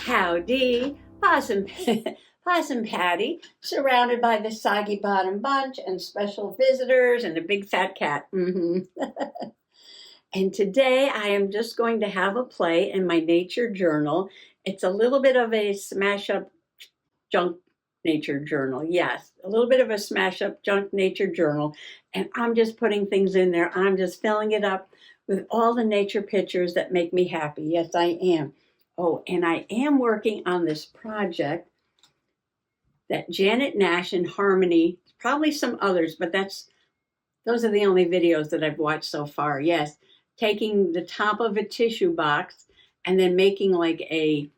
Howdy, Possum, Possum Patty, surrounded by the Soggy Bottom Bunch and special visitors and a big fat cat. And today I am just going to have a play in my nature journal. It's a little bit of a smash up junk nature journal. Yes, a little bit of a smash up junk nature journal. And I'm just putting things in there. I'm just filling it up with all the nature pictures that make me happy. Yes, I am. Oh, and I am working on this project that Janet Nash and Harmony, probably some others, but those are the only videos that I've watched so far. Yes, taking the top of a tissue box and then making like a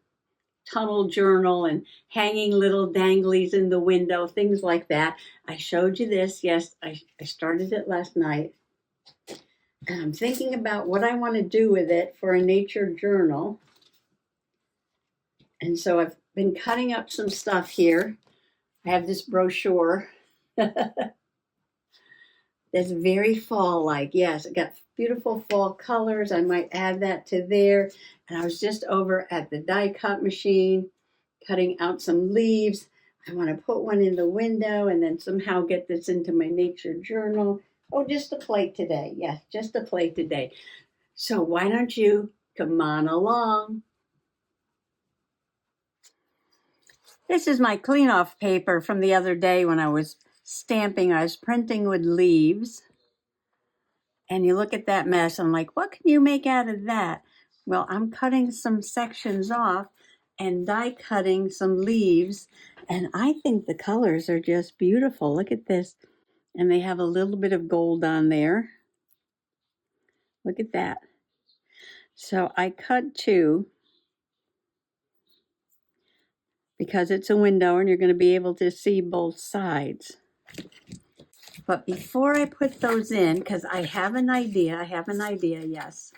tunnel journal and hanging little danglies in the window, things like that. I showed you this. Yes, I started it last night. And I'm thinking about what I want to do with it for a nature journal. And so I've been cutting up some stuff here. I have this brochure that's very fall-like. Yes, it got beautiful fall colors. I might add that to there. And I was just over at the die cut machine, cutting out some leaves. I want to put one in the window and then somehow get this into my nature journal. Oh, just a play today. Yes, just a play today. So why don't you come on along? This is my clean off paper from the other day when I was stamping. I was printing with leaves. And you look at that mess, I'm like, what can you make out of that? Well, I'm cutting some sections off and die cutting some leaves. And I think the colors are just beautiful. Look at this. And they have a little bit of gold on there. Look at that. So I cut two because it's a window and you're going to be able to see both sides. But before I put those in, because I have an idea, yes.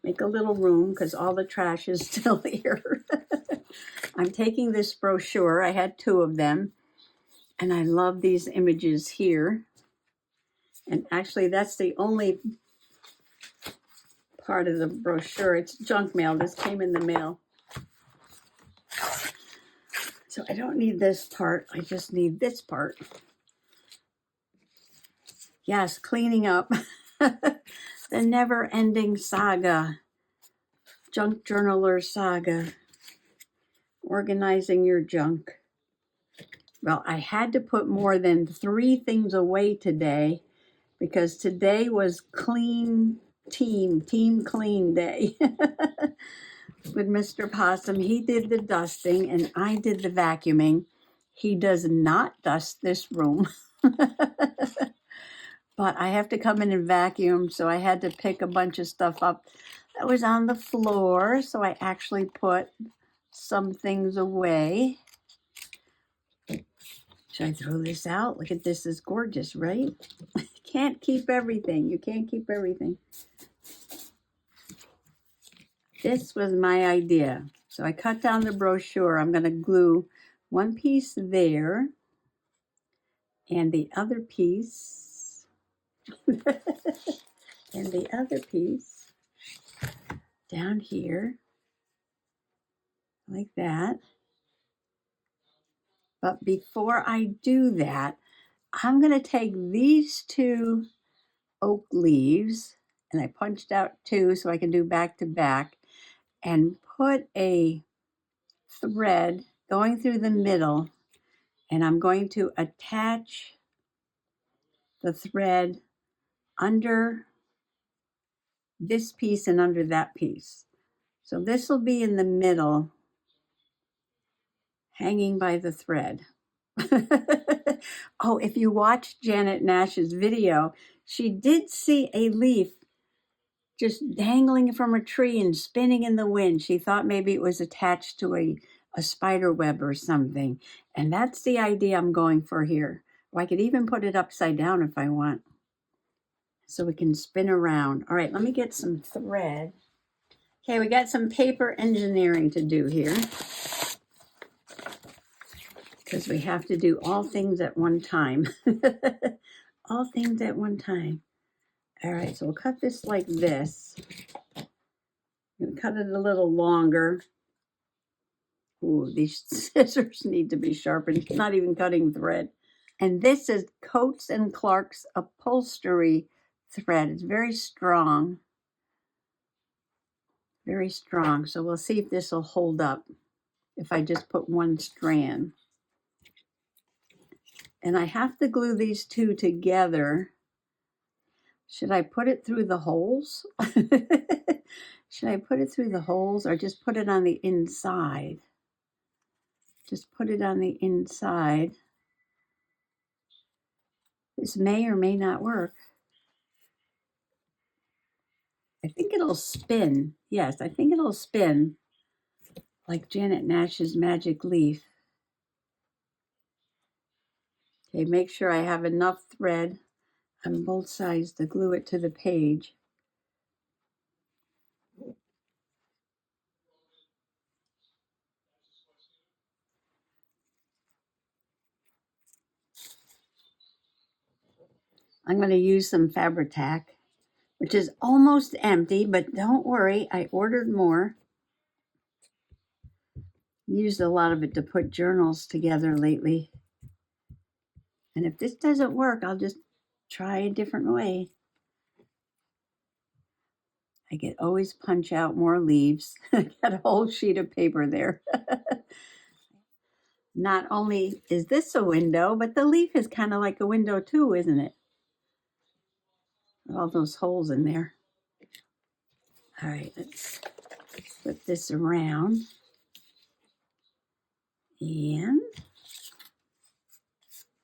Make a little room because all the trash is still here. I'm taking this brochure. I had two of them. And I love these images here. And actually, that's the only part of the brochure. It's junk mail. This came in the mail. So I don't need this part. I just need this part. Yes, cleaning up. The never-ending saga. Junk journaler saga. Organizing your junk. Well, I had to put more than 3 things away today because today was team clean day with Mr. Possum. He did the dusting and I did the vacuuming. He does not dust this room, but I have to come in and vacuum. So I had to pick a bunch of stuff up that was on the floor. So I actually put some things away. Should I throw this out? Look at this. It's gorgeous, right? You can't keep everything. You can't keep everything. This was my idea. So I cut down the brochure. I'm going to glue one piece there and the other piece and the other piece down here like that. But before I do that, I'm going to take these 2 oak leaves, and I punched out 2 so I can do back to back, and put a thread going through the middle, and I'm going to attach the thread under this piece and under that piece. So this will be in the middle, hanging by the thread. Oh, if you watched Janet Nash's video, she did see a leaf just dangling from a tree and spinning in the wind. She thought maybe it was attached to a spider web or something. And that's the idea I'm going for here. Or I could even put it upside down if I want. So we can spin around. All right, let me get some thread. Okay, we got some paper engineering to do here. Because we have to do all things at one time. All things at one time. All right, so we'll cut this like this. I'm going to cut it a little longer. Ooh, these scissors need to be sharpened. It's not even cutting thread. And this is Coats and Clark's upholstery thread. It's very strong. Very strong. So we'll see if this will hold up if I just put one strand. And I have to glue these two together. Should I put it through the holes? Should I put it through the holes or just put it on the inside? Just put it on the inside. This may or may not work. I think it'll spin. Yes, I think it'll spin like Janet Nash's magic leaf. Okay, make sure I have enough thread on both sides to glue it to the page. I'm going to use some Fabri-Tac, which is almost empty, but don't worry, I ordered more. Used a lot of it to put journals together lately. And if this doesn't work, I'll just try a different way. I could always punch out more leaves. I got a whole sheet of paper there. Not only is this a window, but the leaf is kind of like a window too, isn't it? All those holes in there. All right, let's flip this around. And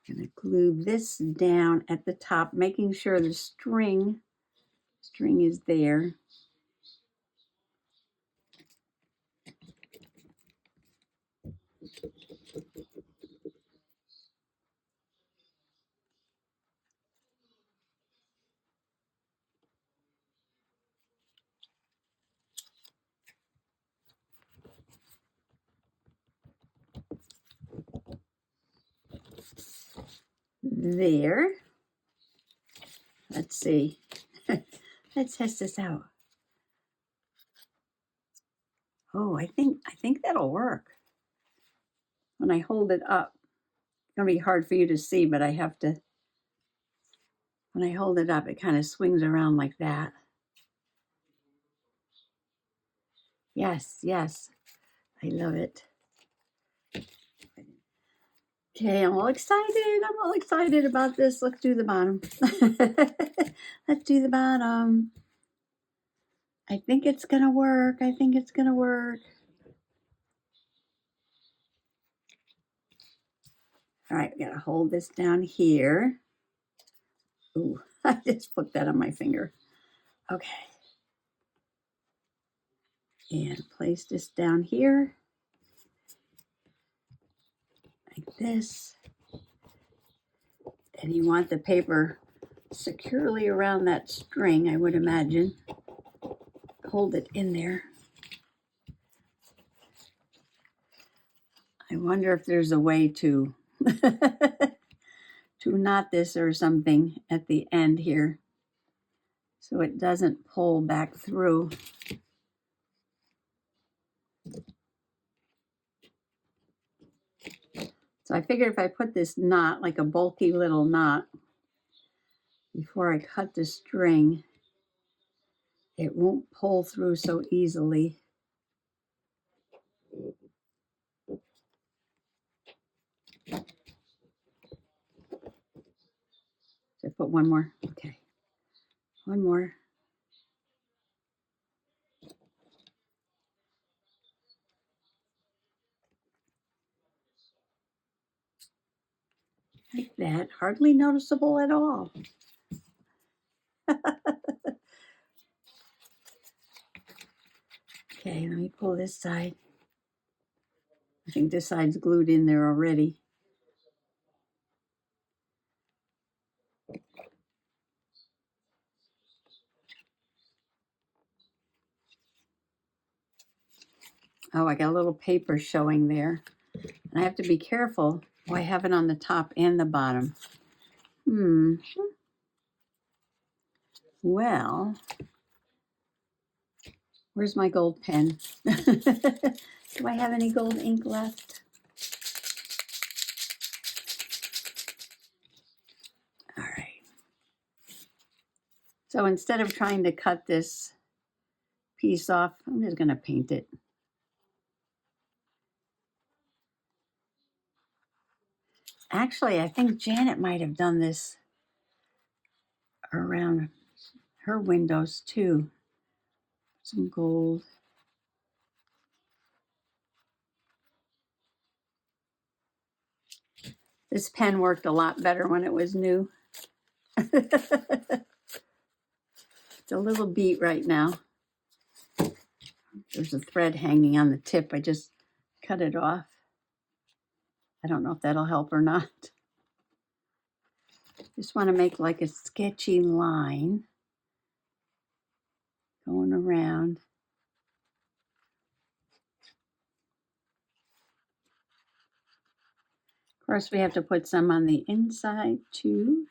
I'm going to glue this down at the top, making sure the string is there. There. Let's see. Let's test this out. Oh, I think that'll work. When I hold it up, it's gonna be hard for you to see, but I have to. When I hold it up, it kind of swings around like that. Yes, yes, I love it. Okay, I'm all excited. I'm all excited about this. Let's do the bottom. Let's do the bottom. I think it's gonna work. I think it's gonna work. All right, gotta hold this down here. Ooh, I just put that on my finger. Okay. And place this down here. Like this. And you want the paper securely around that string, I would imagine. Hold it in there. I wonder if there's a way to to knot this or something at the end here so it doesn't pull back through. So I figured if I put this knot, like a bulky little knot, before I cut the string, it won't pull through so easily. So I put one more. Okay. One more. Like that. Hardly noticeable at all. Okay, let me pull this side. I think this side's glued in there already. Oh, I got a little paper showing there. And I have to be careful. Oh, I have it on the top and the bottom. Well, where's my gold pen? Do I have any gold ink left? All right. So instead of trying to cut this piece off, I'm just going to paint it. Actually, I think Janet might have done this around her windows too. Some gold. This pen worked a lot better when it was new. It's a little beat right now. There's a thread hanging on the tip. I just cut it off. I don't know if that'll help or not. Just want to make like a sketchy line going around. Of course, we have to put some on the inside too.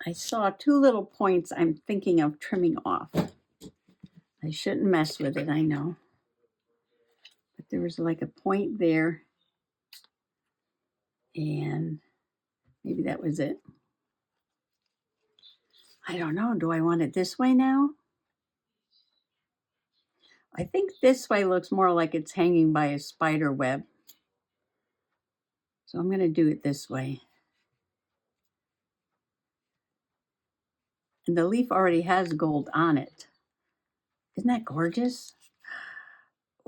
I saw 2 little points I'm thinking of trimming off. I shouldn't mess with it, I know. But there was like a point there, and maybe that was it. I don't know. Do I want it this way now? I think this way looks more like it's hanging by a spider web. So I'm going to do it this way. And the leaf already has gold on it. Isn't that gorgeous?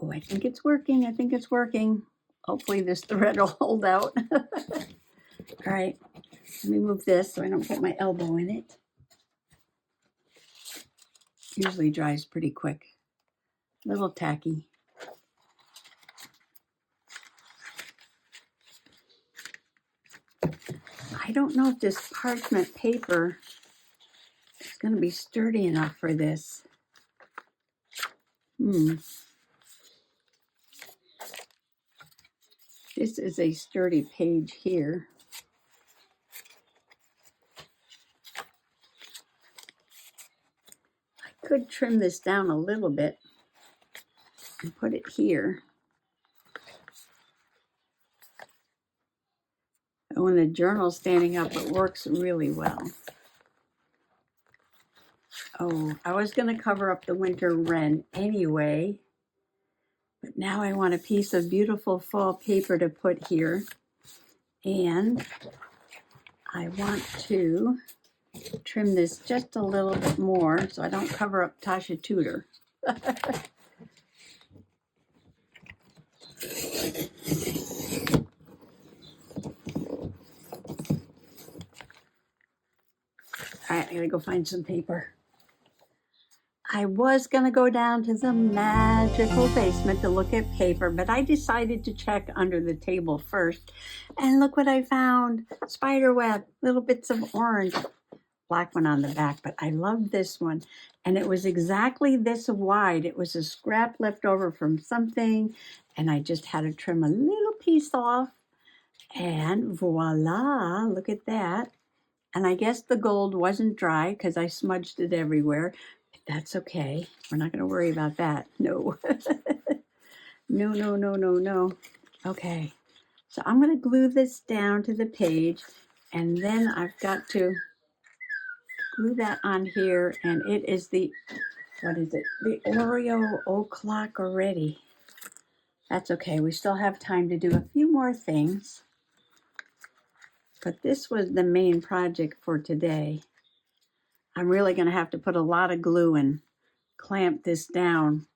Oh, I think it's working. I think it's working. Hopefully this thread will hold out. All right, let me move this so I don't get my elbow in it. Usually dries pretty quick. A little tacky. I don't know if this parchment paper is going to be sturdy enough for this. This is a sturdy page here. I could trim this down a little bit and put it here. And when the journal's standing up, it works really well. Oh, I was going to cover up the winter wren anyway, but now I want a piece of beautiful fall paper to put here. And I want to trim this just a little bit more so I don't cover up Tasha Tudor. All right, I gotta go find some paper. I was gonna go down to the magical basement to look at paper, but I decided to check under the table first. And look what I found. Spider web, little bits of orange. Black one on the back, but I love this one. And it was exactly this wide. It was a scrap left over from something, and I just had to trim a little piece off. And voila, look at that. And I guess the gold wasn't dry because I smudged it everywhere. But that's okay. We're not going to worry about that. No. No, no, no, no, no. Okay. So I'm going to glue this down to the page, and then I've got to glue that on here, and it is the, what is it? The Oreo o'clock already. That's okay. We still have time to do a few more things. But this was the main project for today. I'm really going to have to put a lot of glue and clamp this down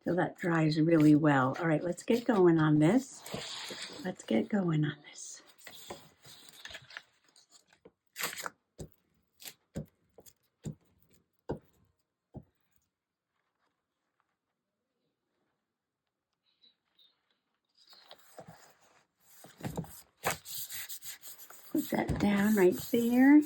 till that dries really well. All right, let's get going on this. Let's get going on this. Put that down right there.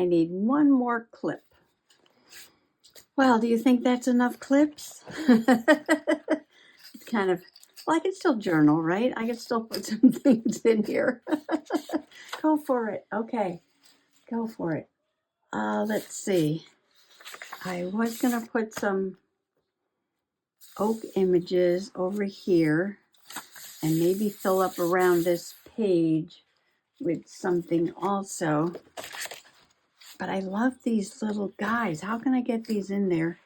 I need one more clip. Well, do you think that's enough clips? It's kind of, well, I can still journal, right? I can still put some things in here. Go for it. Okay, go for it. Let's see. I was going to put some oak images over here and maybe fill up around this page with something also. But I love these little guys. How can I get these in there?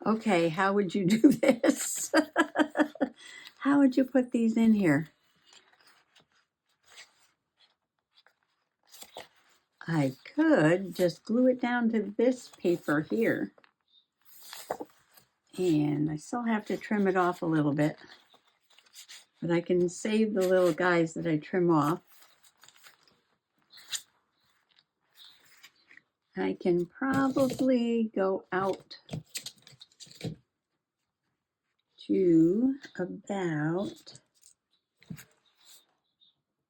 Okay, how would you do this? How would you put these in here? I could just glue it down to this paper here. And I still have to trim it off a little bit. But I can save the little guys that I trim off. I can probably go out to about,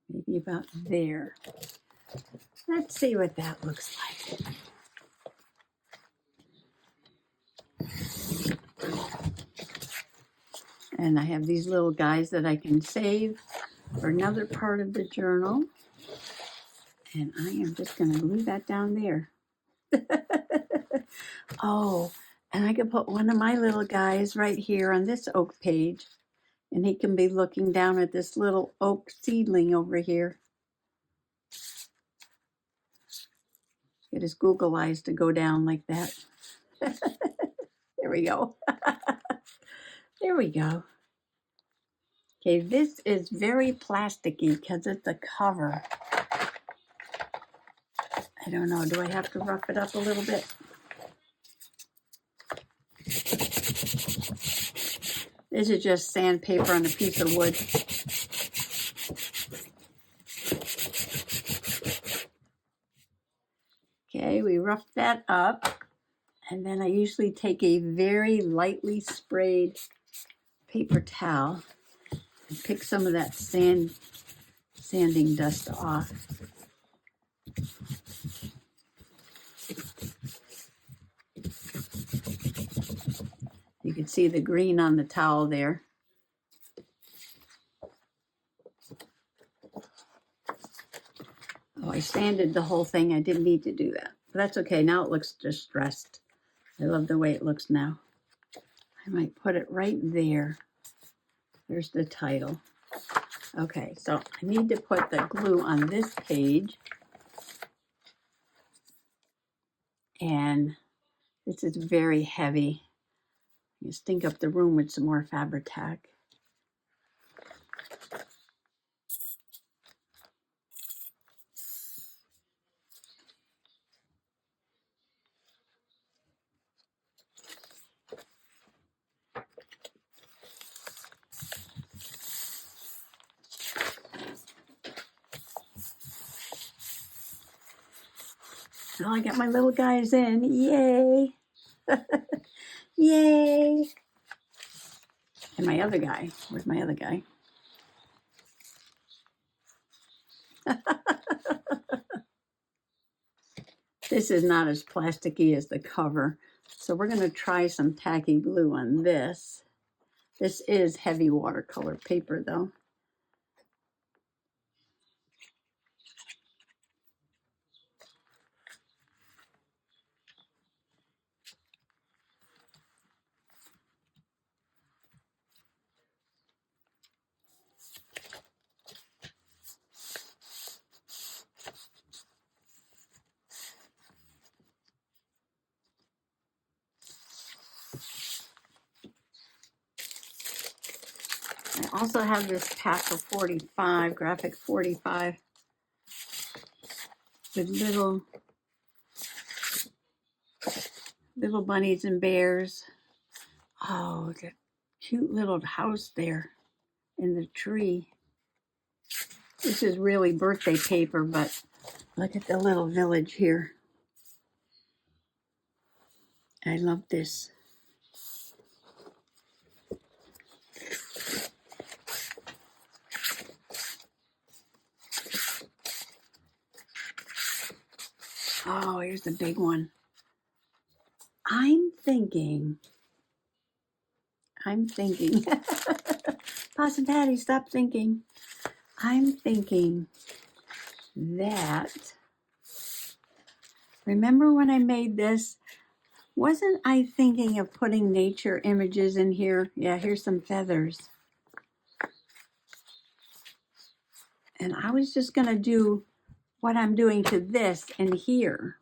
maybe about there. Let's see what that looks like. And I have these little guys that I can save for another part of the journal. And I am just going to glue that down there. Oh, and I could put one of my little guys right here on this oak page. And he can be looking down at this little oak seedling over here. Get his Google eyes to go down like that. There we go. There we go. Okay, this is very plasticky because it's a cover. I don't know, do I have to rough it up a little bit? This is just sandpaper on a piece of wood. Okay, we roughed that up. And then I usually take a very lightly sprayed paper towel and pick some of that sanding dust off. You can see the green on the towel there. Oh, I sanded the whole thing. I didn't need to do that. But that's okay. Now it looks distressed. I love the way it looks now. I might put it right there. There's the title. Okay, so I need to put the glue on this page. And this is very heavy. You stink up the room with some more Fabri-Tac. Well, I got my little guys in. Yay! Yay! And my other guy. Where's my other guy? This is not as plasticky as the cover. So we're going to try some tacky glue on this. This is heavy watercolor paper though. I also have this pack of 45, graphic 45, with little bunnies and bears. Oh, the cute little house there in the tree. This is really birthday paper, but look at the little village here. I love this. Oh, here's the big one. I'm thinking. Poss and Patty, stop thinking. I'm thinking that, remember when I made this? Wasn't I thinking of putting nature images in here? Yeah, here's some feathers. And I was just going to do what I'm doing to this in here.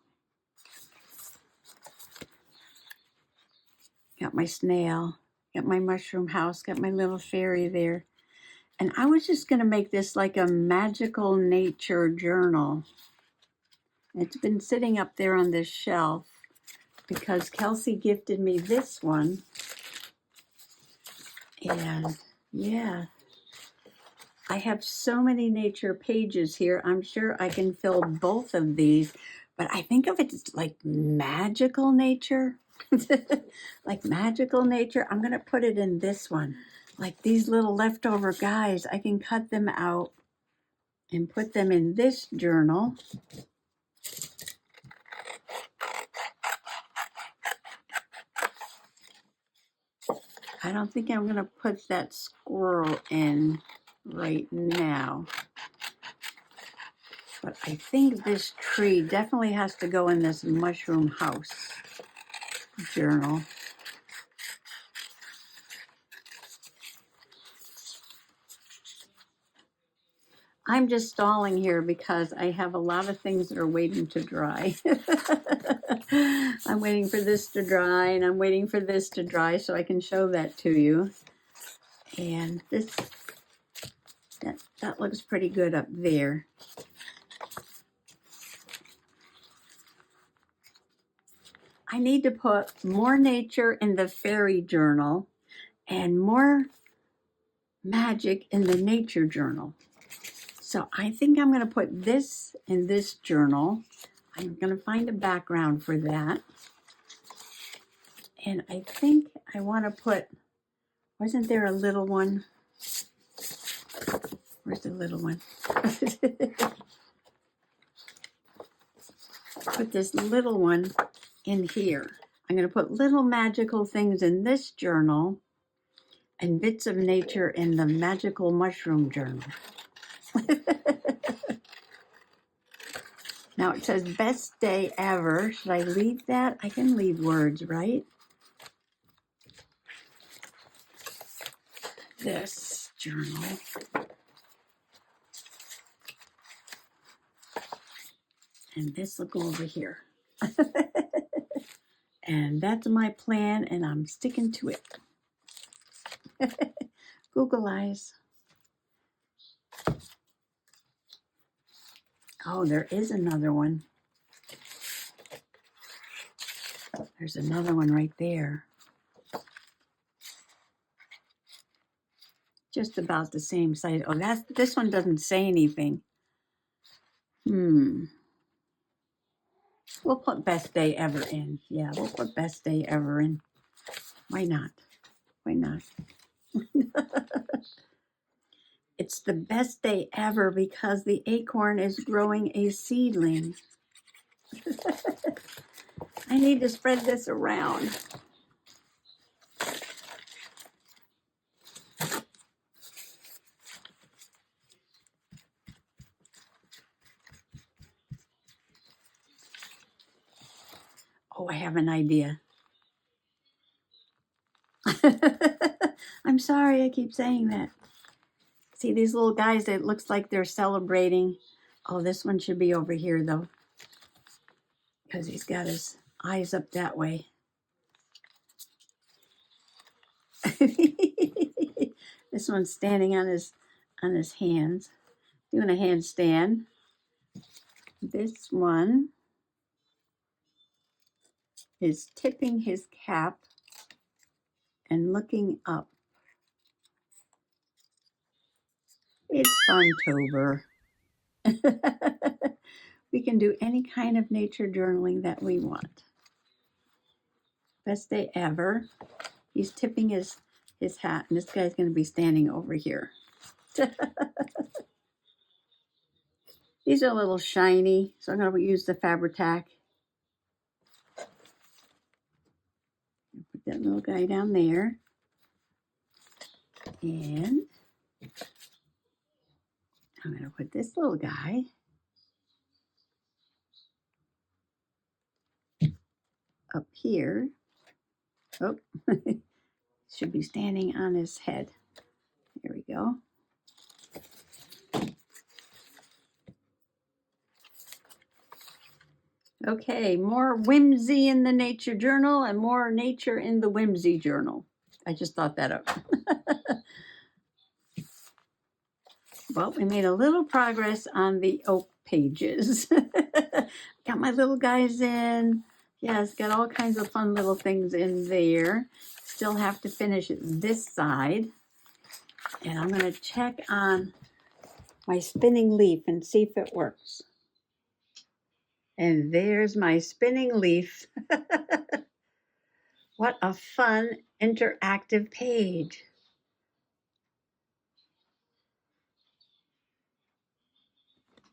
Got my snail, got my mushroom house, got my little fairy there. And I was just going to make this like a magical nature journal. It's been sitting up there on this shelf because Kelsey gifted me this one. And yeah, I have so many nature pages here. I'm sure I can fill both of these, but I think of it as like magical nature. Like magical nature. I'm going to put it in this one. Like these little leftover guys, I can cut them out and put them in this journal. I don't think I'm going to put that squirrel in right now. But I think this tree definitely has to go in this mushroom house journal. I'm just stalling here because I have a lot of things that are waiting to dry. I'm waiting for this to dry, and I'm waiting for this to dry so I can show that to you. And this, that looks pretty good up there. I need to put more nature in the fairy journal and more magic in the nature journal. So I think I'm going to put this in this journal. I'm going to find a background for that. And I think I want to put, wasn't there a little one? Where's the little one? Put this little one in here. I'm going to put little magical things in this journal and bits of nature in the magical mushroom journal. Now it says best day ever. Should I leave that? I can leave words, right? This journal. And this will go over here. And that's my plan, and I'm sticking to it. Google eyes. Oh, there is another one. There's another one right there. Just about the same size. Oh, this one doesn't say anything. We'll put best day ever in. Yeah, we'll put best day ever in. Why not? Why not? It's the best day ever because the acorn is growing a seedling. I need to spread this around. Oh, I have an idea. I'm sorry I keep saying that. See these little guys, it looks like they're celebrating. Oh, this one should be over here though, because he's got his eyes up that way. This one's standing on his hands, doing a handstand. This one is tipping his cap and looking up. It's Funtober. We can do any kind of nature journaling that we want. Best day ever. He's tipping his hat, and this guy's going to be standing over here. These are a little shiny, so I'm going to use the Fabri-Tac. Put that little guy down there. And I'm going to put this little guy up here. Oh, should be standing on his head. There we go. Okay, more whimsy in the nature journal and more nature in the whimsy journal. I just thought that up. Well, we made a little progress on the oak pages. Got my little guys in. Yes, got all kinds of fun little things in there. Still have to finish this side. And I'm going to check on my spinning leaf and see if it works. And there's my spinning leaf. What a fun interactive page.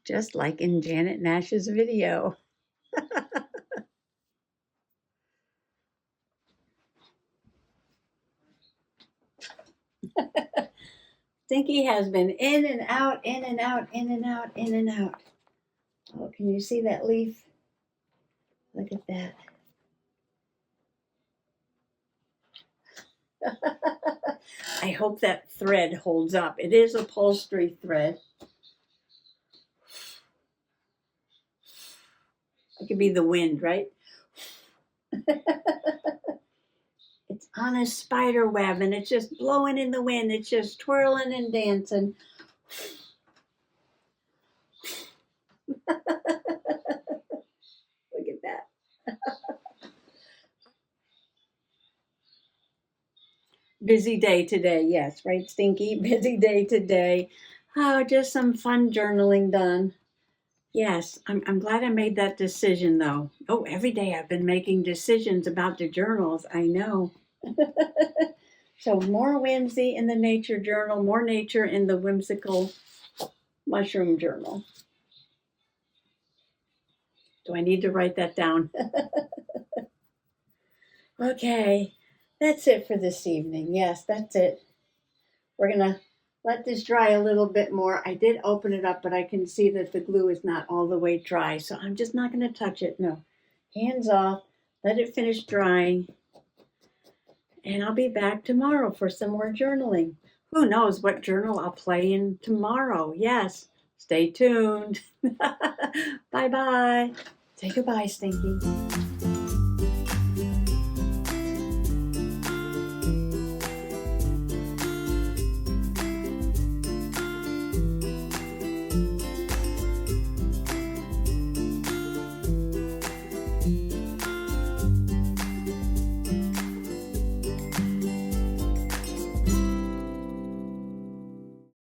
Just like in Janet Nash's video. Stinky has been in and out, in and out, in and out, in and out. Oh, can you see that leaf? Look at that. I hope that thread holds up. It is upholstery thread. It could be the wind, right? It's on a spider web and it's just blowing in the wind. It's just twirling and dancing. Look at that. Busy day today. Yes, right, Stinky? Busy day today. Oh, just some fun journaling done. Yes, I'm glad I made that decision, though. Oh, every day I've been making decisions about the journals. I know. So more whimsy in the nature journal, more nature in the whimsical mushroom journal. Do I need to write that down? Okay, that's it for this evening. Yes, that's it. We're going to let this dry a little bit more. I did open it up, but I can see that the glue is not all the way dry, so I'm just not going to touch it. No, hands off. Let it finish drying. And I'll be back tomorrow for some more journaling. Who knows what journal I'll play in tomorrow? Yes, stay tuned. Bye-bye. Say goodbye, Stinky.